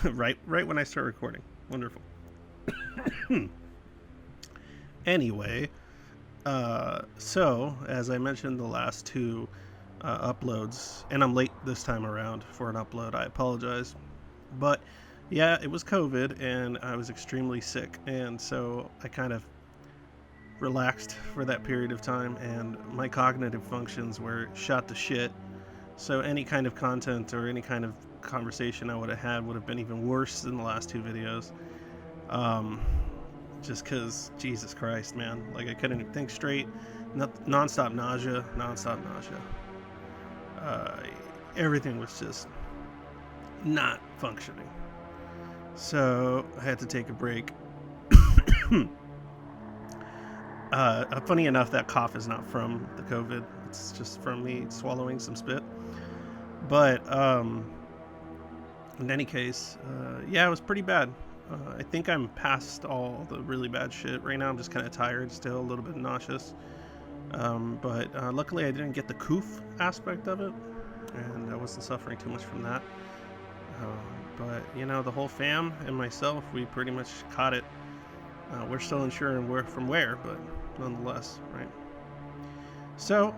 right when I start recording. Wonderful. Anyway, so as I mentioned, the last two uploads, and I'm late this time around for an upload. I apologize, but yeah, it was COVID, and I was extremely sick, and so I kind of relaxed for that period of time, and my cognitive functions were shot to shit. So any kind of content or any kind of conversation I would have had would have been even worse than the last two videos. Um, just because, Jesus Christ, man, like I couldn't even think straight. Nonstop nausea, nonstop nausea. Uh, Everything was just not functioning. So I had to take a break. Funny enough, that cough is not from the COVID. It's just from me swallowing some spit. But in any case, yeah, it was pretty bad. I think I'm past all the really bad shit right now. I'm just kind of tired, still a little bit nauseous. But luckily, I didn't get the coof aspect of it, and I wasn't suffering too much from that. But you know, the whole fam and myself, we pretty much caught it. We're still unsure from where, but nonetheless, right? So,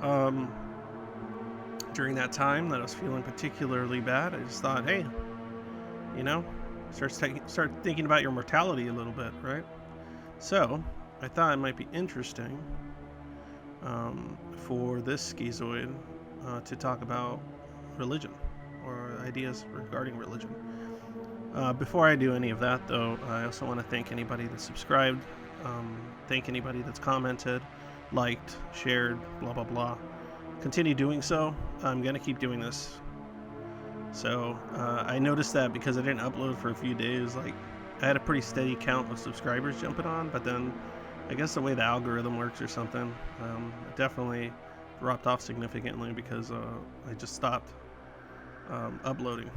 during that time that I was feeling particularly bad, I just thought, hey, you know, start thinking about your mortality a little bit, right? So, I thought it might be interesting for this schizoid to talk about religion or ideas regarding religion. Before I do any of that, though, I also want to thank anybody that subscribed, thank anybody that's commented, liked, shared, blah, blah, blah. Continue doing so. I'm going to keep doing this. So I noticed that because I didn't upload for a few days, like I had a pretty steady count of subscribers jumping on, but then I guess the way the algorithm works or something, it definitely dropped off significantly because I just stopped uploading.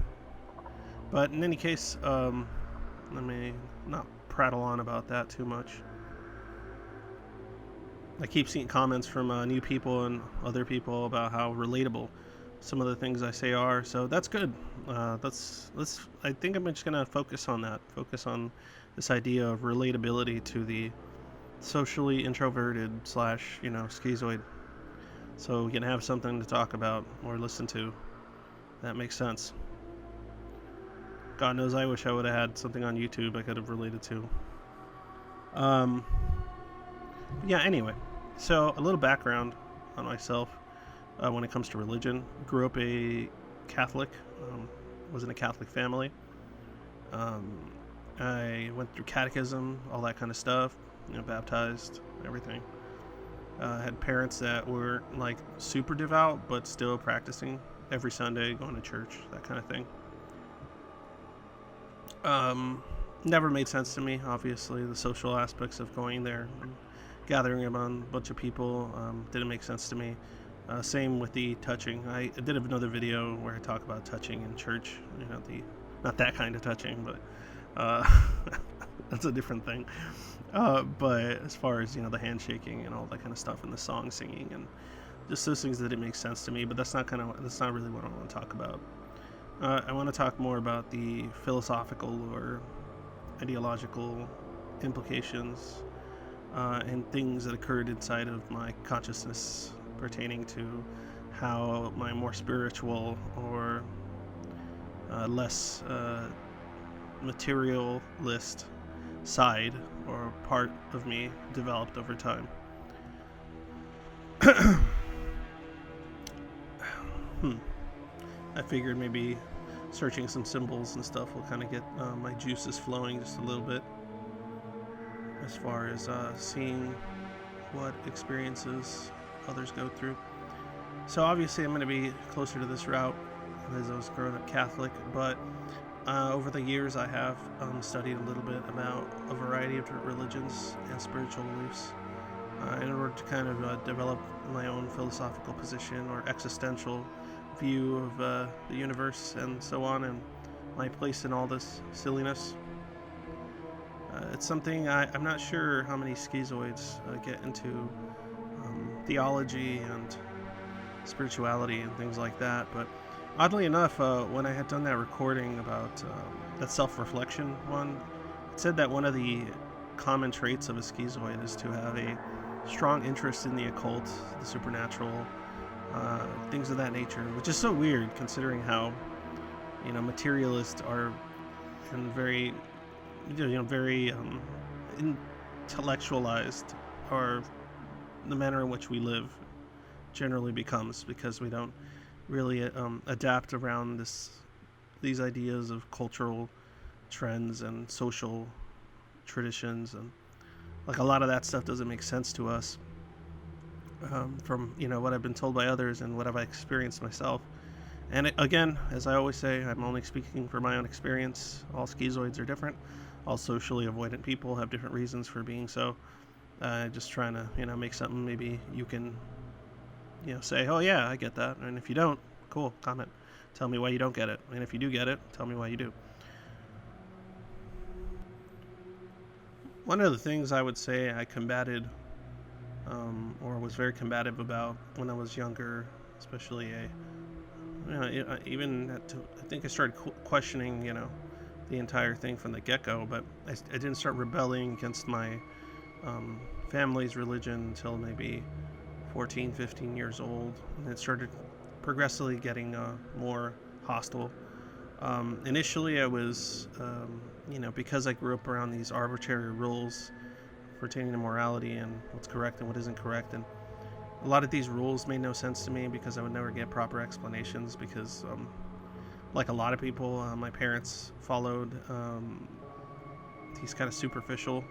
But in any case, let me not prattle on about that too much. I keep seeing comments from new people and other people about how relatable some of the things I say are, so that's good. I think I'm just gonna focus on that. Focus on this idea of relatability to the socially introverted / schizoid, so we can have something to talk about or listen to that makes sense. God knows I wish I would have had something on YouTube I could have related to. Yeah, anyway. So, a little background on myself when it comes to religion. Grew up a Catholic. Was in a Catholic family. I went through catechism, all that kind of stuff. Baptized, everything. Had parents that were like super devout, but still practicing every Sunday, going to church, that kind of thing. Never made sense to me, obviously, the social aspects of going there and gathering around a bunch of people didn't make sense to me. Same with the touching. I did another video where I talk about touching in church, not that kind of touching, but that's a different thing. But as far as, the handshaking and all that kind of stuff and the song singing and just those things that didn't make sense to me, but that's not really what I want to talk about. I want to talk more about the philosophical or ideological implications and things that occurred inside of my consciousness pertaining to how my more spiritual or less materialist side or part of me developed over time. I figured maybe searching some symbols and stuff will kind of get my juices flowing just a little bit as far as seeing what experiences others go through. So obviously I'm going to be closer to this route as I was growing up Catholic, but over the years I have studied a little bit about a variety of different religions and spiritual beliefs in order to kind of develop my own philosophical position or existential view of the universe and so on, and my place in all this silliness. It's something I'm not sure how many schizoids get into theology and spirituality and things like that, but Oddly enough, when I had done that recording about that self-reflection one, it said that one of the common traits of a schizoid is to have a strong interest in the occult, the supernatural, things of that nature, which is so weird considering how materialists are and very very intellectualized, or the manner in which we live generally becomes, because we don't really adapt around these ideas of cultural trends and social traditions, and like a lot of that stuff doesn't make sense to us, from what I've been told by others and what I've experienced myself. And again, as I always say, I'm only speaking from my own experience. All schizoids are different. All socially avoidant people have different reasons for being so. Just trying to make something maybe you can say, oh yeah, I get that. And if you don't, cool, comment, tell me why you don't get it. And if you do get it, tell me why you do. One of the things I would say I combated, or was very combative about when I was younger, especially even I think I started questioning the entire thing from the get-go, but I didn't start rebelling against my family's religion until maybe 14, 15 years old, and it started progressively getting more hostile. Initially, I was, because I grew up around these arbitrary rules pertaining to morality and what's correct and what isn't correct, and a lot of these rules made no sense to me because I would never get proper explanations, because like a lot of people, my parents followed these kind of superficial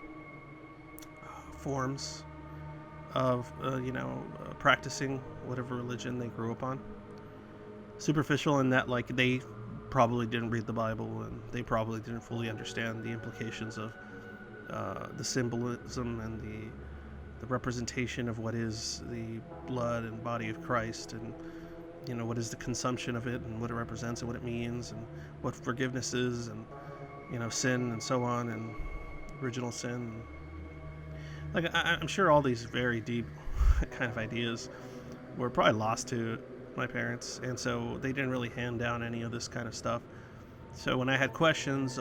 forms of practicing whatever religion they grew up on. Superficial in that, like, they probably didn't read the Bible, and they probably didn't fully understand the implications of the symbolism and the representation of what is the blood and body of Christ, and what is the consumption of it, and what it represents, and what it means, and what forgiveness is, and sin, and so on, and original sin. Like, I'm sure all these very deep kind of ideas were probably lost to my parents, and so they didn't really hand down any of this kind of stuff. So when I had questions,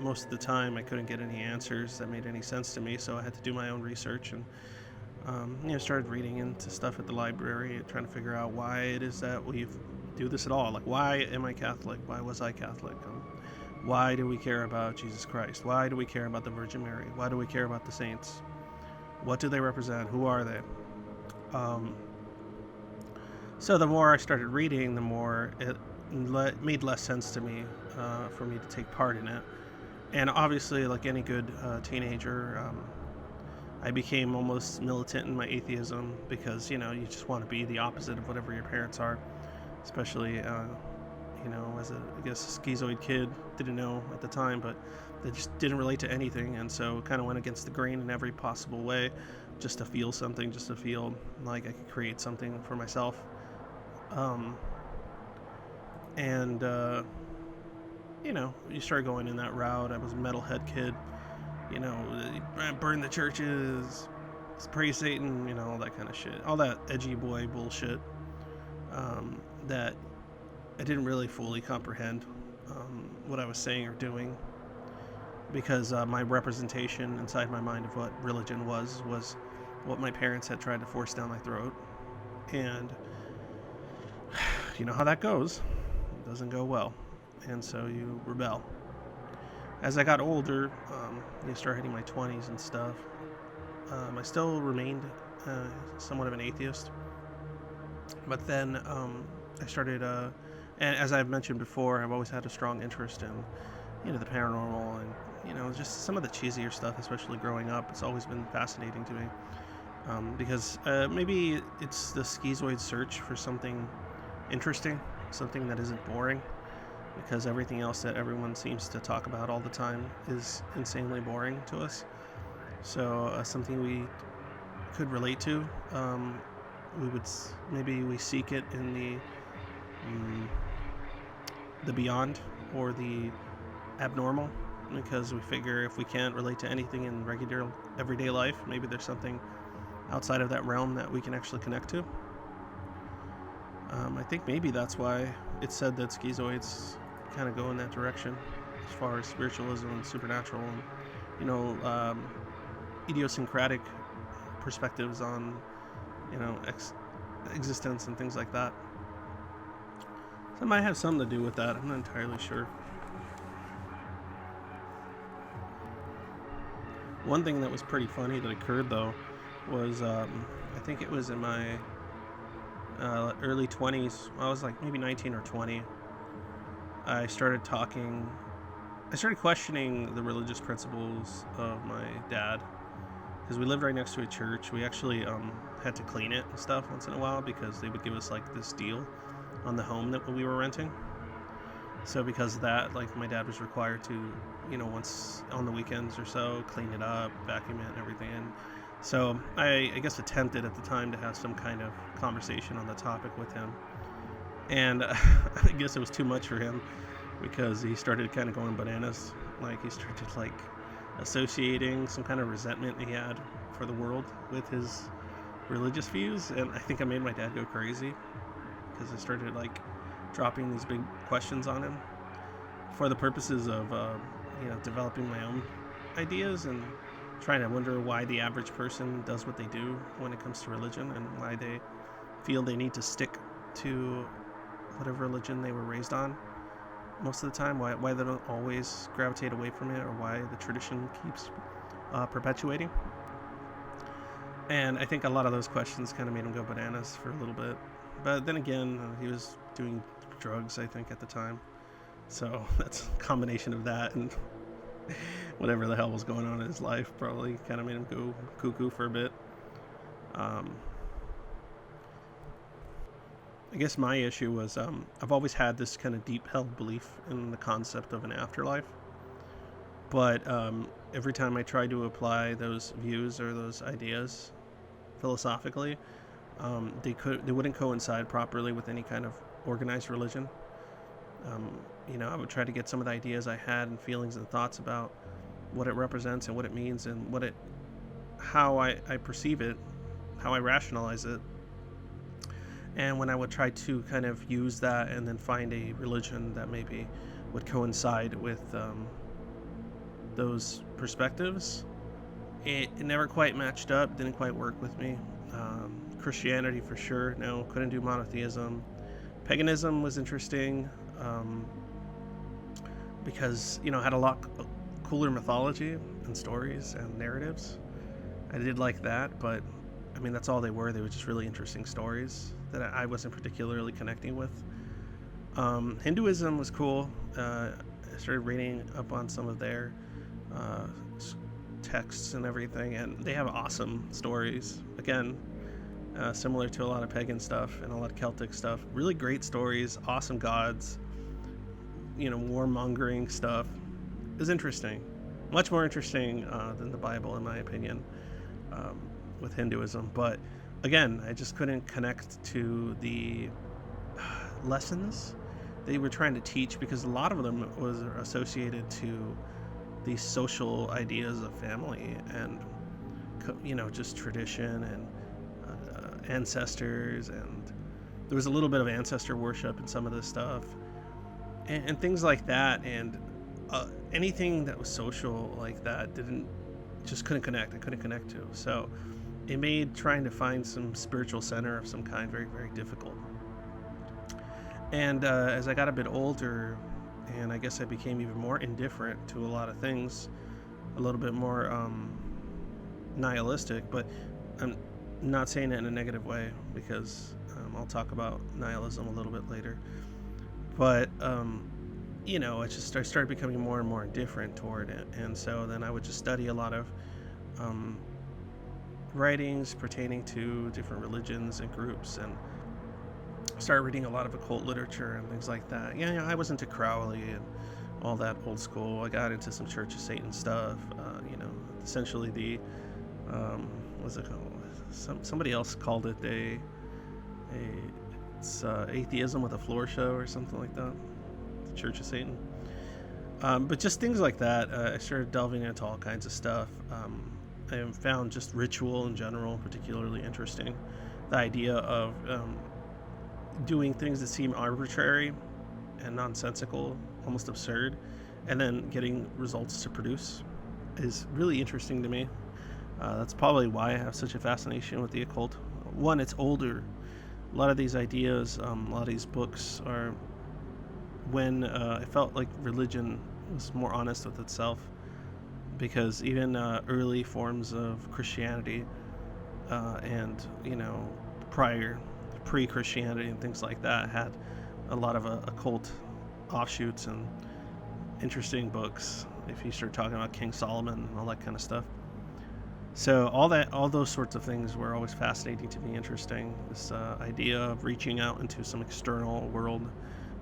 most of the time I couldn't get any answers that made any sense to me, so I had to do my own research, and started reading into stuff at the library and trying to figure out why it is that we do this at all. Like, why am I Catholic? Why was I Catholic? Why do we care about Jesus Christ? Why do we care about the Virgin Mary? Why do we care about the saints? What do they represent? Who are they? So the more I started reading, the more it made less sense to me, for me to take part in it. And obviously, like any good teenager, I became almost militant in my atheism, because you just want to be the opposite of whatever your parents are, especially as I guess a schizoid kid. Didn't know at the time, but they just didn't relate to anything, and so kind of went against the grain in every possible way, just to feel something, just to feel like I could create something for myself. And you start going in that route. I was a metalhead kid, burn the churches, praise Satan, all that kind of shit, all that edgy boy bullshit, that I didn't really fully comprehend what I was saying or doing, because my representation inside my mind of what religion was what my parents had tried to force down my throat. And you know how that goes. It doesn't go well, and so you rebel. As I got older, you start hitting my 20s and stuff, I still remained somewhat of an atheist, but then I started, and as I've mentioned before, I've always had a strong interest in the paranormal, and just some of the cheesier stuff, especially growing up. It's always been fascinating to me, because maybe it's the schizoid search for something interesting, something that isn't boring, because everything else that everyone seems to talk about all the time is insanely boring to us. So something we could relate to, we seek it in the beyond, or the abnormal, because we figure if we can't relate to anything in regular everyday life, maybe there's something outside of that realm that we can actually connect to. I think maybe that's why it said that schizoids kind of go in that direction as far as spiritualism and supernatural and, you know, idiosyncratic perspectives on, you know, existence and things like that. So it might have something to do with that. I'm not entirely sure. One thing that was pretty funny that occurred, though, was I think it was in my early 20s. I was like maybe 19 or 20. I started questioning the religious principles of my dad, because we lived right next to a church. We actually had to clean it and stuff once in a while because they would give us like this deal on the home that we were renting. So because of that, like, my dad was required to, you know, once on the weekends or so, clean it up, vacuum it and everything. And so I guess attempted at the time to have some kind of conversation on the topic with him. And I guess it was too much for him, because he started kind of going bananas. Like, he started like associating some kind of resentment he had for the world with his religious views. And I think I made my dad go crazy, because I started like dropping these big questions on him for the purposes of you know, developing my own ideas and trying to wonder why the average person does what they do when it comes to religion, and why they feel they need to stick to whatever religion they were raised on most of the time, why they don't always gravitate away from it, or why the tradition keeps perpetuating. And I think a lot of those questions kind of made him go bananas for a little bit. But then again, he was doing drugs, I think, at the time. So that's a combination of that and whatever the hell was going on in his life probably kind of made him go cuckoo for a bit. I guess my issue was I've always had this kind of deep held belief in the concept of an afterlife. But every time I tried to apply those views or those ideas philosophically, they wouldn't coincide properly with any kind of organized religion. You know, I would try to get some of the ideas I had and feelings and thoughts about what it represents and what it means and how I perceive it, how I rationalize it. And when I would try to kind of use that and then find a religion that maybe would coincide with those perspectives, it never quite matched up, didn't quite work with me. Christianity for sure, no, couldn't do monotheism. Paganism was interesting, because, you know, it had a lot cooler mythology and stories and narratives. I did like that, but I mean, that's all they were. They were just really interesting stories that I wasn't particularly connecting with. Hinduism was cool. I started reading up on some of their texts and everything, and they have awesome stories. Again, similar to a lot of pagan stuff and a lot of Celtic stuff. Really great stories, awesome gods, you know, warmongering stuff. It was interesting. Much more interesting than the Bible, in my opinion, with Hinduism. But again, I just couldn't connect to the lessons they were trying to teach, because a lot of them was associated to these social ideas of family and, you know, just tradition and ancestors, and there was a little bit of ancestor worship in some of this stuff, and things like that, and anything that was social like that couldn't connect to. So it made trying to find some spiritual center of some kind very, very difficult. And as I got a bit older, and I guess I became even more indifferent to a lot of things, a little bit more nihilistic, but I'm not saying it in a negative way, because I'll talk about nihilism a little bit later. But you know, I started becoming more and more indifferent toward it, and so then I would just study a lot of writings pertaining to different religions and groups, and started reading a lot of occult literature and things like that. Yeah, I was into Crowley and all that old school. I got into some Church of Satan stuff. You know, essentially the what's it called? Somebody else called it it's atheism with a floor show or something like that. The Church of Satan. But just things like that. I started delving into all kinds of stuff. I found just ritual in general particularly interesting. The idea of doing things that seem arbitrary and nonsensical, almost absurd, and then getting results to produce is really interesting to me. That's probably why I have such a fascination with the occult. One, it's older. A lot of these ideas, a lot of these books are when I felt like religion was more honest with itself, because even early forms of Christianity and prior pre-Christianity and things like that had a lot of occult offshoots and interesting books. If you start talking about King Solomon and all that kind of stuff, so all those sorts of things were always fascinating to me, interesting. This idea of reaching out into some external world,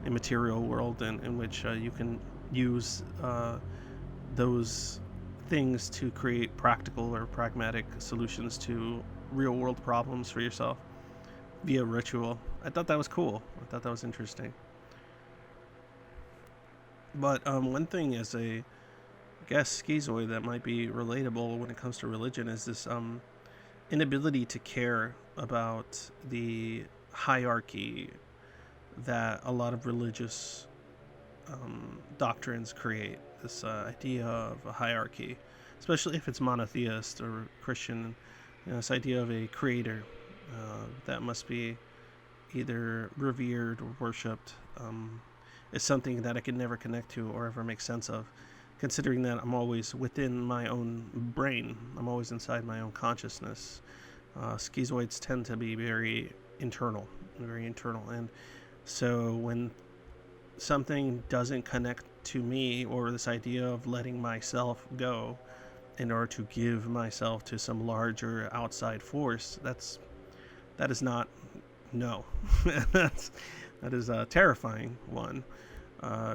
immaterial world, in which you can use those things to create practical or pragmatic solutions to real world problems for yourself via ritual. I thought that was cool. I thought that was interesting. But one thing as a, I guess, schizoid that might be relatable when it comes to religion is this inability to care about the hierarchy that a lot of religious doctrines create. This idea of a hierarchy, especially if it's monotheist or Christian, this idea of a creator that must be either revered or worshipped, is something that I could never connect to or ever make sense of, considering that I'm always within my own brain. I'm always inside my own consciousness. Schizoids tend to be very internal, and so when something doesn't connect to me, or this idea of letting myself go in order to give myself to some larger outside force, that is not, no. That is a terrifying one.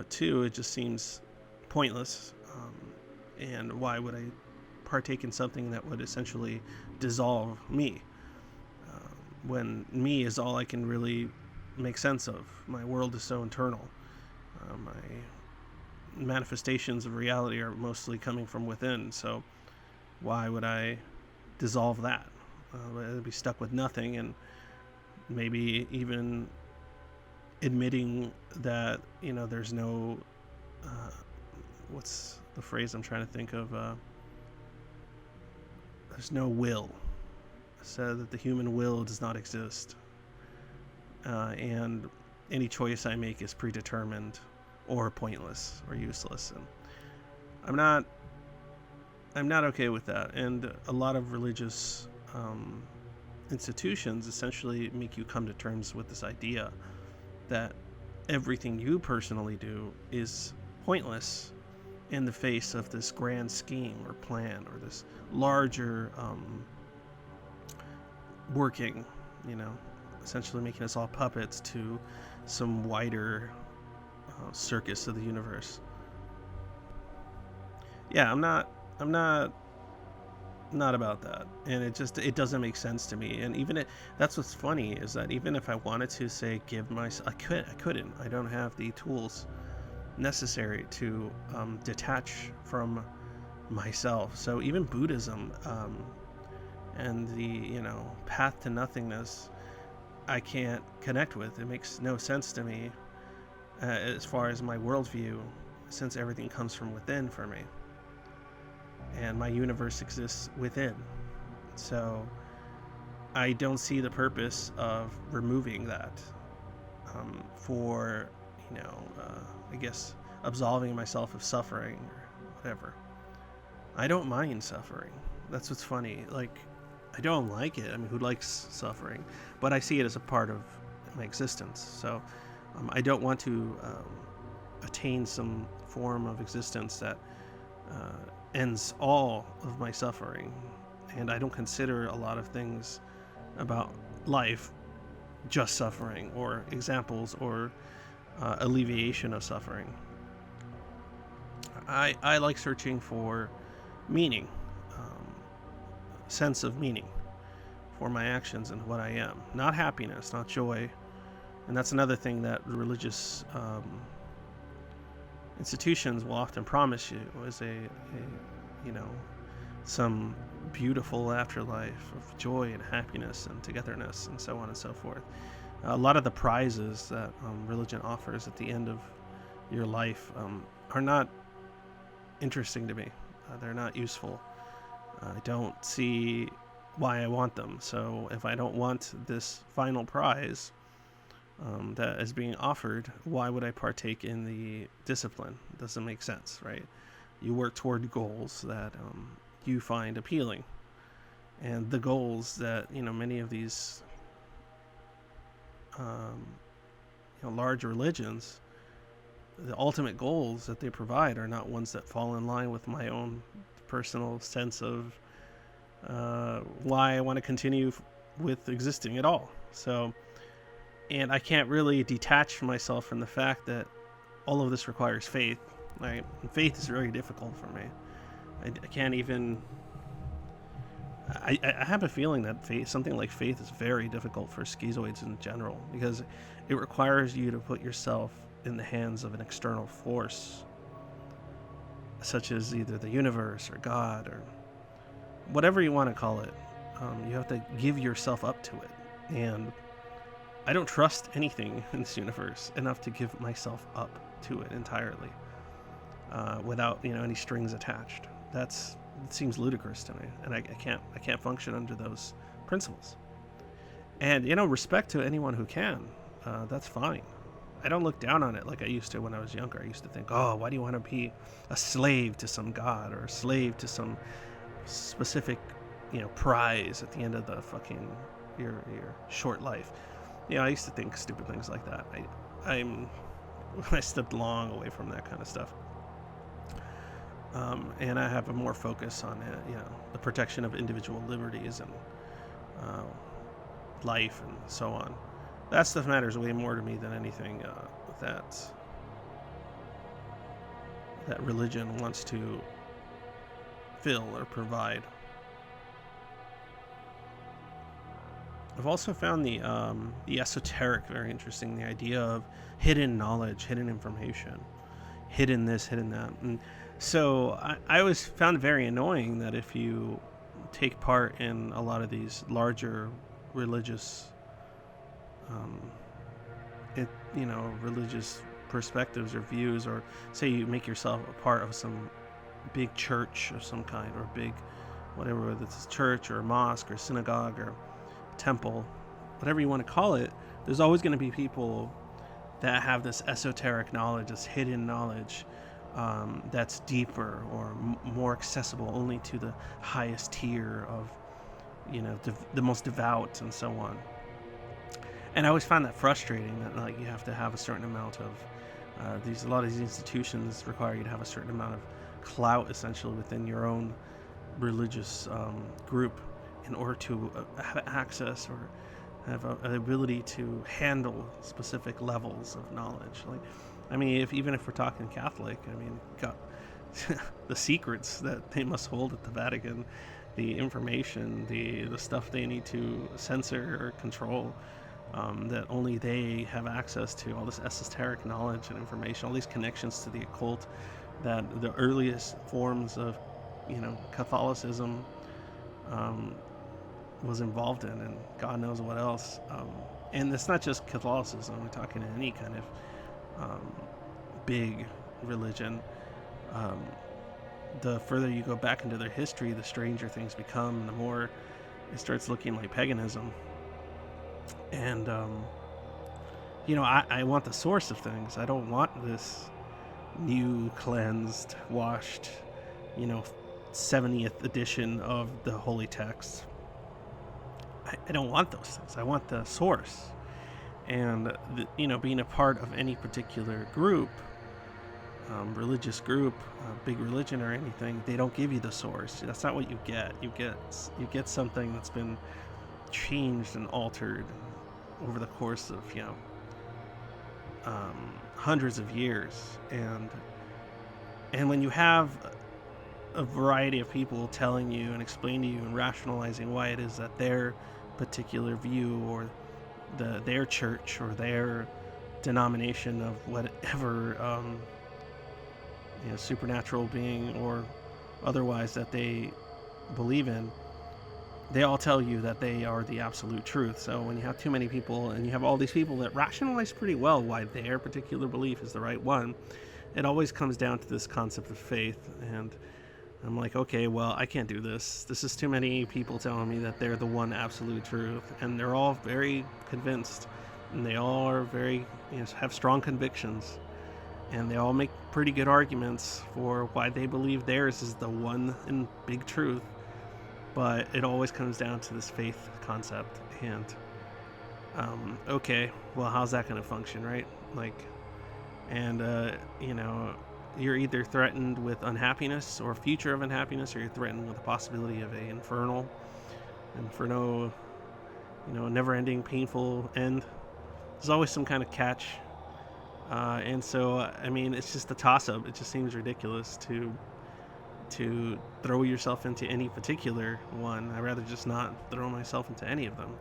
Two, it just seems pointless, and why would I partake in something that would essentially dissolve me, when me is all I can really make sense of. My world is so internal. My manifestations of reality are mostly coming from within, so why would I dissolve that? I'd be stuck with nothing, and maybe even admitting that there's no what's the phrase I'm trying to think of, there's no will, so that the human will does not exist, and any choice I make is predetermined or pointless or useless, and I'm not okay with that. And a lot of religious institutions essentially make you come to terms with this idea that everything you personally do is pointless in the face of this grand scheme or plan, or this larger working, essentially making us all puppets to some wider circus of the universe. Yeah, I'm not about that, and it doesn't make sense to me. And even that's what's funny, is that even if I wanted to say give myself, I couldn't. I don't have the tools necessary to detach from myself. So even Buddhism and the path to nothingness, I can't connect with. It makes no sense to me as far as my worldview, since everything comes from within for me, and my universe exists within. So I don't see the purpose of removing that for I guess absolving myself of suffering or whatever. I don't mind suffering. That's what's funny. Like, I don't like it. I mean, who likes suffering? But I see it as a part of my existence. So I don't want to attain some form of existence that ends all of my suffering. And I don't consider a lot of things about life just suffering, or examples, or alleviation of suffering. I like searching for meaning, sense of meaning for my actions and what I am. Not happiness, not joy. And that's another thing that religious institutions will often promise you, is a some beautiful afterlife of joy and happiness and togetherness and so on and so forth. A lot of the prizes that religion offers at the end of your life are not interesting to me. They're not useful. I don't see why I want them. So if I don't want this final prize that is being offered, why would I partake in the discipline? It doesn't make sense, right? You work toward goals that you find appealing, and the goals that many of these large religions, the ultimate goals that they provide are not ones that fall in line with my own personal sense of why I want to continue with existing at all. So, and I can't really detach myself from the fact that all of this requires faith, right? And faith is very difficult for me. I can't even. I have a feeling that something like faith is very difficult for schizoids in general, because it requires you to put yourself in the hands of an external force, such as either the universe or God or whatever you want to call it. You have to give yourself up to it, and I don't trust anything in this universe enough to give myself up to it entirely, without any strings attached. It seems ludicrous to me, and I can't function under those principles. And respect to anyone who can. That's fine. I don't look down on it like I used to when I was younger. I used to think, oh, why do you want to be a slave to some god or a slave to some specific prize at the end of the fucking your short life? I used to think stupid things like that. I stepped long away from that kind of stuff. And I have a more focus on the protection of individual liberties and life and so on. That stuff matters way more to me than anything that religion wants to fill or provide. I've also found the esoteric very interesting. The idea of hidden knowledge, hidden information, hidden this, hidden that. And so I always found it very annoying that if you take part in a lot of these larger religious, religious perspectives or views, or say you make yourself a part of some big church of some kind, or big whatever, whether it's a church or a mosque or synagogue or temple, whatever you want to call it, there's always going to be people that have this esoteric knowledge, this hidden knowledge, that's deeper or more accessible only to the highest tier of the most devout and so on. And I always found that frustrating, that you have to have a certain amount of a lot of these institutions require you to have a certain amount of clout essentially within your own religious group in order to have access or have an ability to handle specific levels of knowledge. Even if we're talking Catholic, got the secrets that they must hold at the Vatican, the information, the stuff they need to censor or control, that only they have access to, all this esoteric knowledge and information, all these connections to the occult that the earliest forms of Catholicism was involved in, and God knows what else. And it's not just Catholicism, we're talking any kind of big religion. The further you go back into their history, the stranger things become, the more it starts looking like paganism. And I want the source of things. I don't want this new, cleansed, washed 70th edition of the holy text. I don't want those things. I want the source. And being a part of any particular group, religious group, big religion or anything, they don't give you the source. That's not what you get. You get something that's been changed and altered over the course of hundreds of years. And when you have a variety of people telling you and explaining to you and rationalizing why it is that their particular view or their church or their denomination of whatever supernatural being or otherwise that they believe in they all tell you that they are the absolute truth. So when you have too many people and you have all these people that rationalize pretty well why their particular belief is the right one, it always comes down to this concept of faith. And I'm like, okay, well, I can't do this. This is too many people telling me that they're the one absolute truth. And they're all very convinced. And they all are very, have strong convictions. And they all make pretty good arguments for why they believe theirs is the one and big truth. But it always comes down to this faith concept. And, okay, well, how's that going to function, right? Like, and, you're either threatened with unhappiness or a future of unhappiness, or you're threatened with the possibility of a inferno, never-ending, painful end. There's always some kind of catch. And so, I mean, it's just a toss-up. It just seems ridiculous to throw yourself into any particular one. I'd rather just not throw myself into any of them.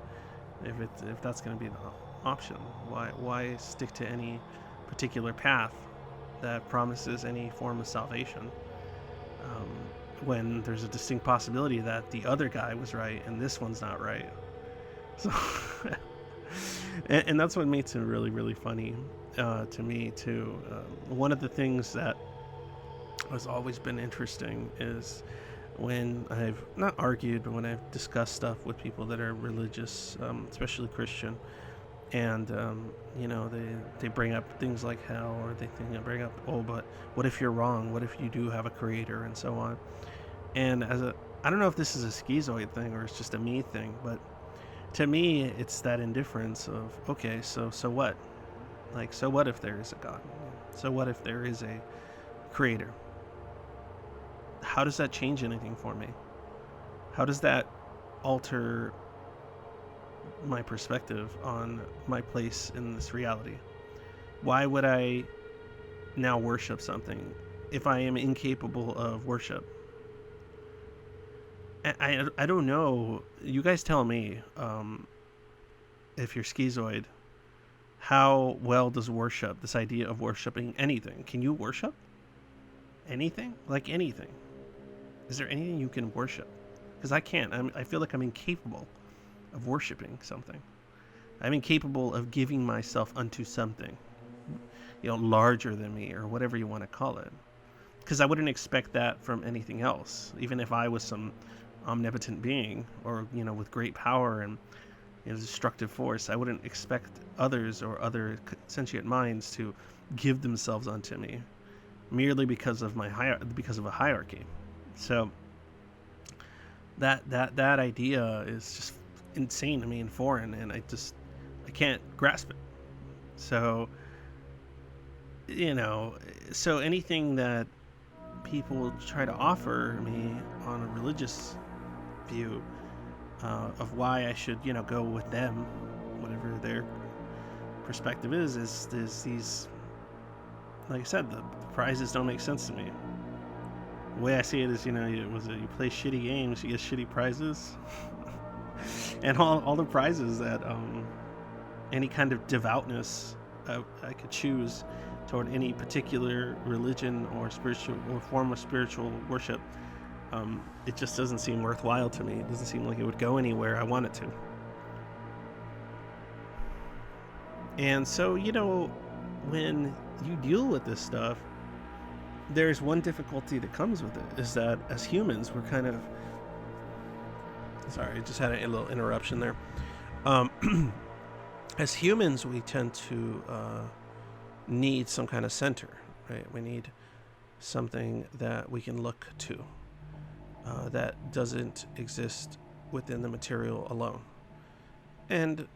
If that's going to be the option, why stick to any particular path that promises any form of salvation, when there's a distinct possibility that the other guy was right and this one's not right? So, and that's what makes it really, really funny to me too. One of the things that has always been interesting is when I've not argued, but when I've discussed stuff with people that are religious, especially Christian, and they bring up things like hell, or they bring up, oh, but what if you're wrong? What if you do have a creator, and so on? And I don't know if this is a schizoid thing or it's just a me thing, but to me, it's that indifference of, okay, so what? Like, so what if there is a God? So what if there is a creator? How does that change anything for me? How does that alter my perspective on my place in this reality? Why would I now worship something if I am incapable of worship? I don't know. You guys tell me, if you're schizoid, how well does worship, this idea of worshiping anything, can you worship anything? Like anything? Is there anything you can worship? Because I can't. I feel like I'm incapable of worshiping something. I'm incapable of giving myself unto something, larger than me, or whatever you want to call it. Because I wouldn't expect that from anything else. Even if I was some omnipotent being, or with great power and destructive force, I wouldn't expect others or other sentient minds to give themselves unto me merely because of because of a hierarchy. So that idea is just insane to me and foreign, and I can't grasp it. So so anything that people try to offer me on a religious view of why I should go with them, whatever their perspective is these, like I said, the prizes don't make sense to me. The way I see it is, you play shitty games, you get shitty prizes. And all the prizes that any kind of devoutness I could choose toward any particular religion or spiritual or form of spiritual worship, it just doesn't seem worthwhile to me. It doesn't seem like it would go anywhere I want it to. And so, when you deal with this stuff, there's one difficulty that comes with it, is that as humans, we're kind of... Sorry, I just had a little interruption there. As humans, we tend to need some kind of center, right? We need something that we can look to that doesn't exist within the material alone. And,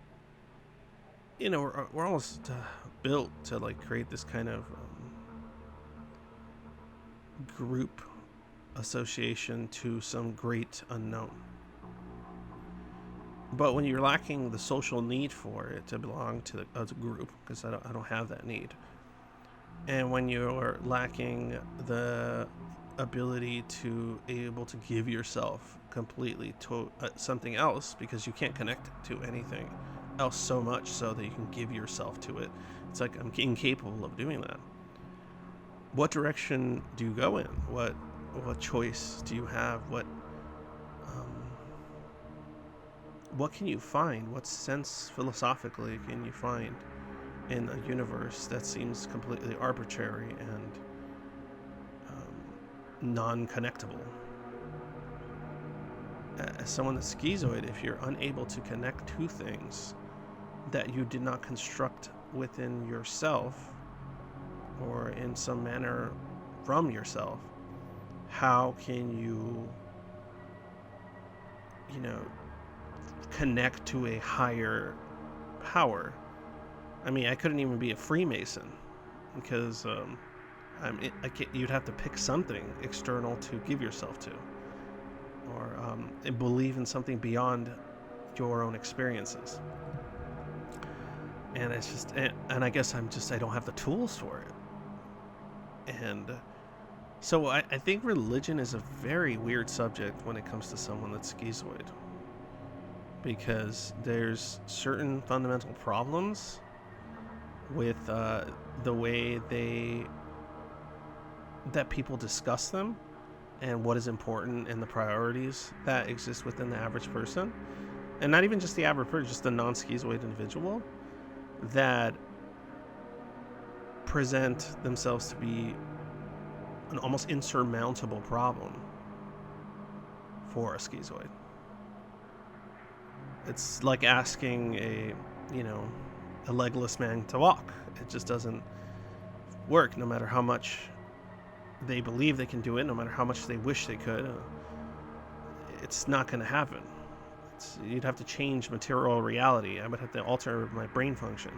we're almost built to create this kind of group association to some great unknown. But when you're lacking the social need for it to belong to a group, because I don't have that need, and when you're lacking the ability to able to give yourself completely to something else, because you can't connect to anything else so much so that you can give yourself to it, it's like I'm incapable of doing that. What direction do you go in? What choice do you have? what can you find? What sense philosophically can you find in a universe that seems completely arbitrary and non-connectable? As someone that's schizoid, if you're unable to connect to things that you did not construct within yourself or in some manner from yourself, how can you, connect to a higher power? I mean, I couldn't even be a Freemason because you'd have to pick something external to give yourself to, or believe in something beyond your own experiences. And it's just, and I guess I don't have the tools for it. And so I think religion is a very weird subject when it comes to someone that's schizoid, because there's certain fundamental problems with the way that people discuss them and what is important and the priorities that exist within the average person, and not even just the average person, just the non-schizoid individual, that present themselves to be an almost insurmountable problem for a schizoid. It's like asking a legless man to walk. It just doesn't work, no matter how much they believe they can do it, no matter how much they wish they could. It's not going to happen. You'd have to change material reality. I would have to alter my brain function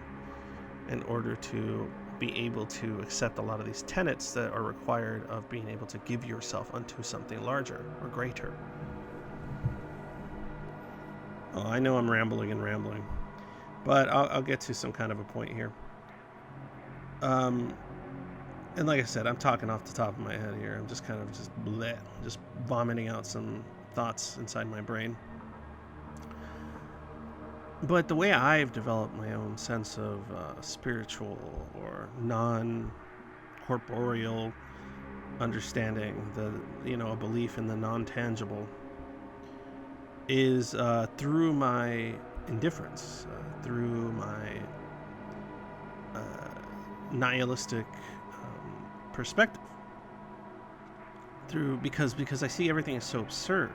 in order to be able to accept a lot of these tenets that are required of being able to give yourself unto something larger or greater. Oh, I know I'm rambling, but I'll get to some kind of a point here. And like I said, I'm talking off the top of my head here. I'm just kind of just vomiting out some thoughts inside my brain. But the way I've developed my own sense of spiritual or non-corporeal understanding, a belief in the non-tangible, is through my indifference, through my nihilistic perspective, because I see everything as so absurd.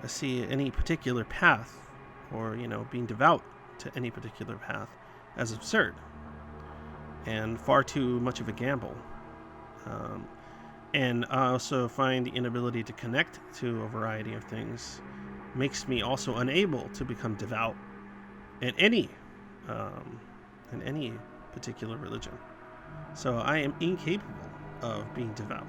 I see any particular path, or being devout to any particular path, as absurd and far too much of a gamble. And I also find the inability to connect to a variety of things makes me also unable to become devout in any particular religion. So I am incapable of being devout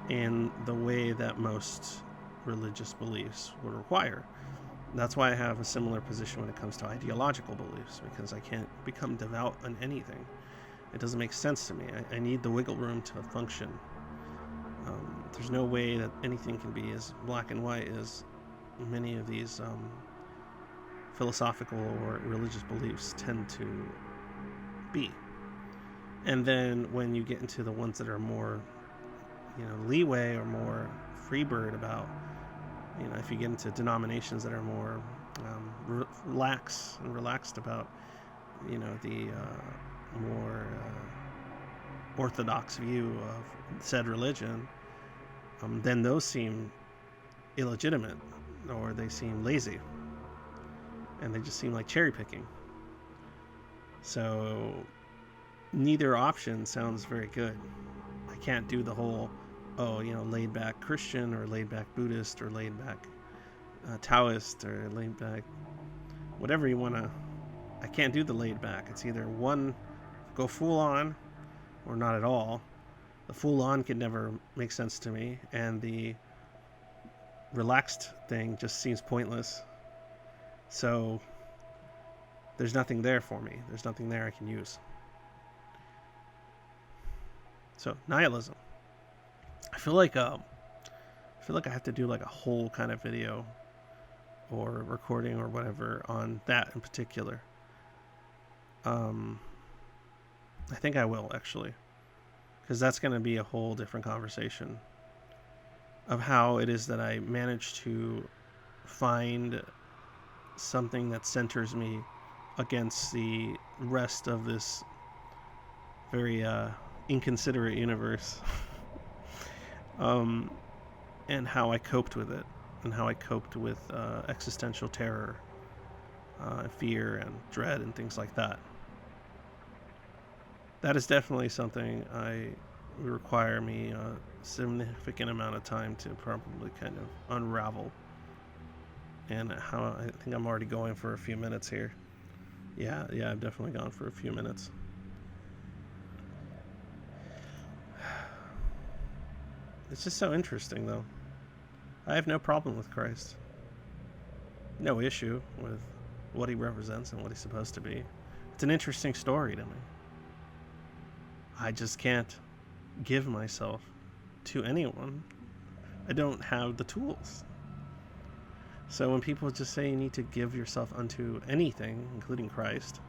in the way that most religious beliefs would require. That's why I have a similar position when it comes to ideological beliefs, because I can't become devout on anything. It doesn't make sense to me. I need the wiggle room to function. There's no way that anything can be as black and white as many of these philosophical or religious beliefs tend to be. And then when you get into the ones that are more, leeway or more freebird about, if you get into denominations that are more relaxed about, the more orthodox view of said religion, then those seem illegitimate, or they seem lazy, and they just seem like cherry picking. So neither option sounds very good. I can't do the whole, laid back Christian or laid back Buddhist or laid back Taoist or laid back whatever you want to. I can't do the laid back. It's either one, go full on, or not at all. The full on can never make sense to me, and the relaxed thing just seems pointless. So there's nothing there for me. There's nothing there I can use. So nihilism. I feel like I have to do like a whole kind of video or recording or whatever on that in particular. I think I will, actually, because that's going to be a whole different conversation of how it is that I managed to find something that centers me against the rest of this very inconsiderate universe. And how I coped with it, and how I coped with existential terror, fear, and dread, and things like that. That is definitely something I would require me a significant amount of time to probably kind of unravel. And how I think I'm already going for a few minutes here. Yeah, I've definitely gone for a few minutes. It's just so interesting, though. I have no problem with Christ. No issue with what he represents and what he's supposed to be. It's an interesting story to me. I just can't give myself to anyone. I don't have the tools. So when people just say you need to give yourself unto anything, including Christ,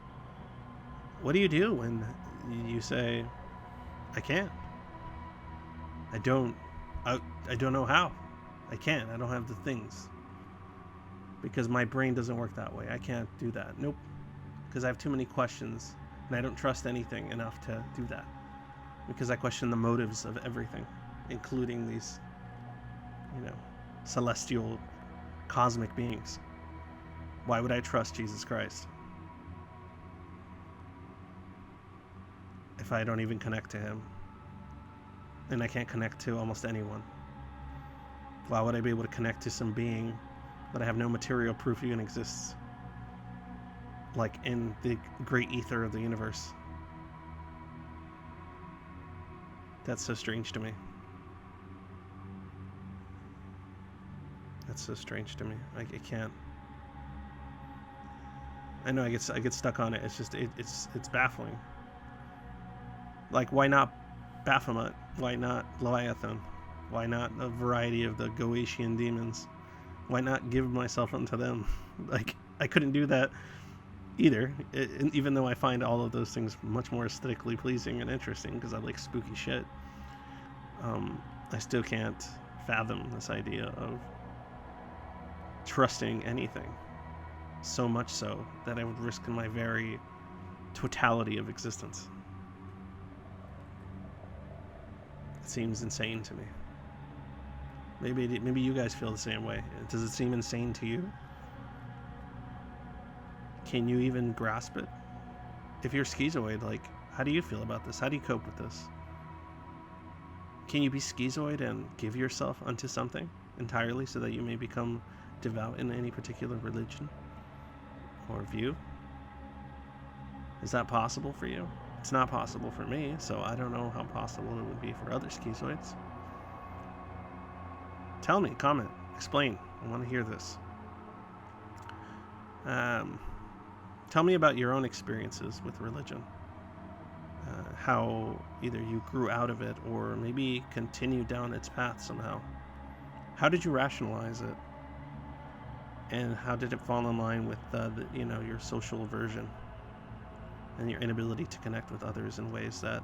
what do you do when you say, I can't? I don't know how. I can't. I don't have the things. Because my brain doesn't work that way. I can't do that. Nope. Because I have too many questions, and I don't trust anything enough to do that. Because I question the motives of everything, including these, celestial, cosmic beings. Why would I trust Jesus Christ if I don't even connect to him? And I can't connect to almost anyone. Why would I be able to connect to some being that I have no material proof even exists? Like in the great ether of the universe. That's so strange to me. That's so strange to me. I can't. I know I get stuck on it. It's just it's baffling. Like, why not Baphomet? Why not Leviathan? Why not a variety of the Goetian demons? Why not give myself unto them? Like, I couldn't do that either, even though I find all of those things much more aesthetically pleasing and interesting because I like spooky shit. I still can't fathom this idea of trusting anything, so much so that I would risk my very totality of existence. It seems insane to me. Maybe you guys feel the same way. Does it seem insane to you? Can you even grasp it? If you're schizoid, like, how do you feel about this? How do you cope with this? Can you be schizoid and give yourself unto something entirely so that you may become devout in any particular religion or view? Is that possible for you? It's not possible for me, so I don't know how possible it would be for other schizoids. Tell me, comment, explain. I want to hear this. Tell me about your own experiences with religion. How either you grew out of it or maybe continued down its path somehow. How did you rationalize it? And how did it fall in line with your social aversion and your inability to connect with others in ways that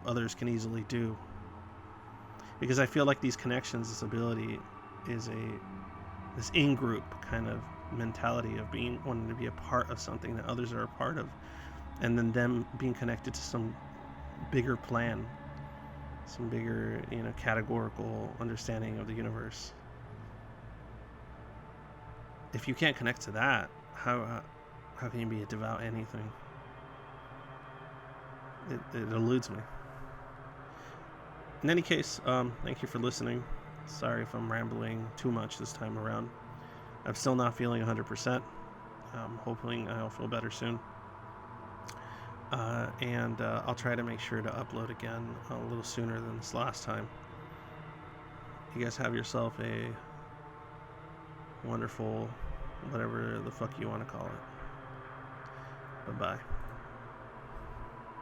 others can easily do? Because I feel like these connections, this ability, is this in-group kind of mentality of wanting to be a part of something that others are a part of, and then them being connected to some bigger plan, some bigger categorical understanding of the universe. If you can't connect to that, how can you be a devout anything? It eludes me. In any case, thank you for listening. Sorry if I'm rambling too much this time around. I'm still not feeling 100%. Hoping I'll feel better soon. And I'll try to make sure to upload again a little sooner than this last time. You guys have yourself a wonderful, whatever the fuck you want to call it. Bye-bye.